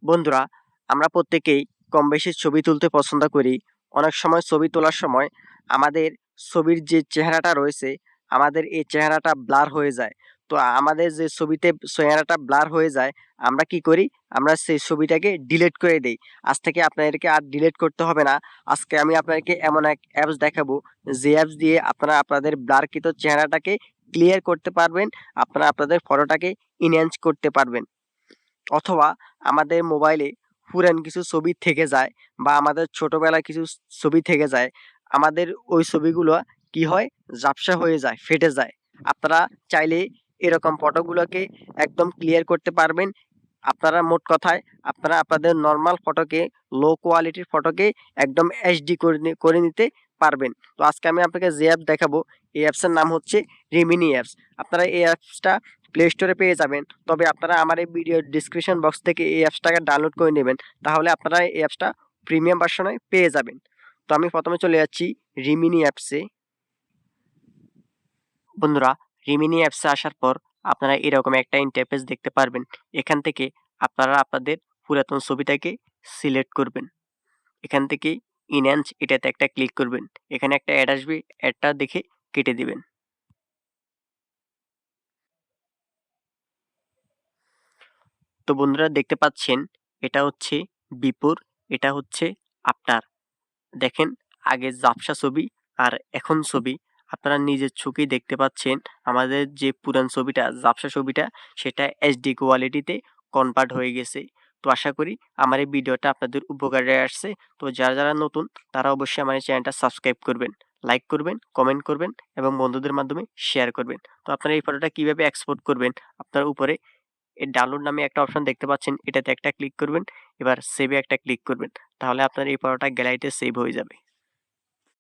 বন্ধুরা, আমরা প্রত্যেকেই কম বেশি ছবি তুলতে পছন্দ করি। অনেক সময় ছবি তোলার সময় আমাদের ছবির যে চেহারাটা রয়েছে, আমাদের এই চেহারাটা ব্লার হয়ে যায়। তো আমাদের যে ছবিতে চেহারাটা ব্লার হয়ে যায়, আমরা কি করি? আমরা সেই ছবিটাকে ডিলিট করে দেই। আজ থেকে আপনাদেরকে আর ডিলিট করতে হবে না। আজকে আমি আপনাদেরকে এমন এক অ্যাপস দেখাবো, যে অ্যাপস দিয়ে আপনারা আপনাদের ব্লারকৃত চেহারাটাকে ক্লিয়ার করতে পারবেন। আপনারা আপনাদের ফটোটাকে এনহ্যান্স করতে পারবেন। অথবা আমাদের মোবাইলে পুরান কিছু ছবি থেকে যায় বা আমাদের ছোটবেলায় কিছু ছবি থেকে যায়। আমাদের ওই ছবিগুলো কি হয়? ঝাপসা হয়ে যায়, ফেটে যায়। আপনারা চাইলে এরকম ফটোগুলোকে একদম ক্লিয়ার করতে পারবেন। আপনারা মোট কথায় আপনারা আপনাদের নরমাল ফটোকে, লো কোয়ালিটির ফটোকে একদম এইচডি করে নিতে পারবেন। তো আজকে আমি আপনাকে যে অ্যাপ দেখাবো, এই অ্যাপসের নাম হচ্ছে রিমিনি অ্যাপস। আপনারা এই অ্যাপসটা প্লে স্টোরে পেয়ে যাবেন। তবে আপনারা আমার এই ভিডিওর ডিসক্রিপশন বক্স থেকে এই অ্যাপসটাকে ডাউনলোড করে নেবেন। তাহলে আপনারা এই অ্যাপসটা প্রিমিয়াম ভার্সনে পেয়ে যাবেন। তো আমি প্রথমে চলে যাচ্ছি রিমিনি অ্যাপসে। বন্ধুরা, রিমিনি অ্যাপসে আসার পর আপনারা এরকম একটা ইন্টারফেস দেখতে পারবেন। এখান থেকে আপনারা আপনাদের পুরাতন ছবিটাকে সিলেক্ট করবেন। এখান থেকে ইনহ্যান্স এটাতে একটা ক্লিক করবেন। এখানে একটা অ্যাড আসবে, অ্যাডটা দেখে কেটে দিবেন। তো বন্ধুরা, দেখতে পাচ্ছেন এটা হচ্ছে বিফোর, এটা হচ্ছে আফটার। দেখেন, আগে ঝাপসা ছবি আর এখন ছবি আপনারা নিজের চোখেই দেখতে পাচ্ছেন। আমাদের যে পুরান ছবিটা, ঝাপসা ছবিটা, সেটা এইচডি কোয়ালিটিতে কনভার্ট হয়ে গেছে। তো আশা করি আমার এই ভিডিওটা আপনাদের উপকারে আসছে। তো যারা নতুন, তারা অবশ্যই আমার এই চ্যানেলটা সাবস্ক্রাইব করবেন, লাইক করবেন, কমেন্ট করবেন এবং বন্ধুদের মাধ্যমে শেয়ার করবেন। তো আপনারা এই ফটোটা কিভাবে এক্সপোর্ট করবেন, আপনার উপরে এই ডাউনলোড নামে একটা অপশন দেখতে পাচ্ছেন, এটাতে একটা ক্লিক করবেন। এবার সেভে একটা ক্লিক করবেন। তাহলে আপনার এই ফটোটা গ্যালারিতে সেভ হয়ে যাবে।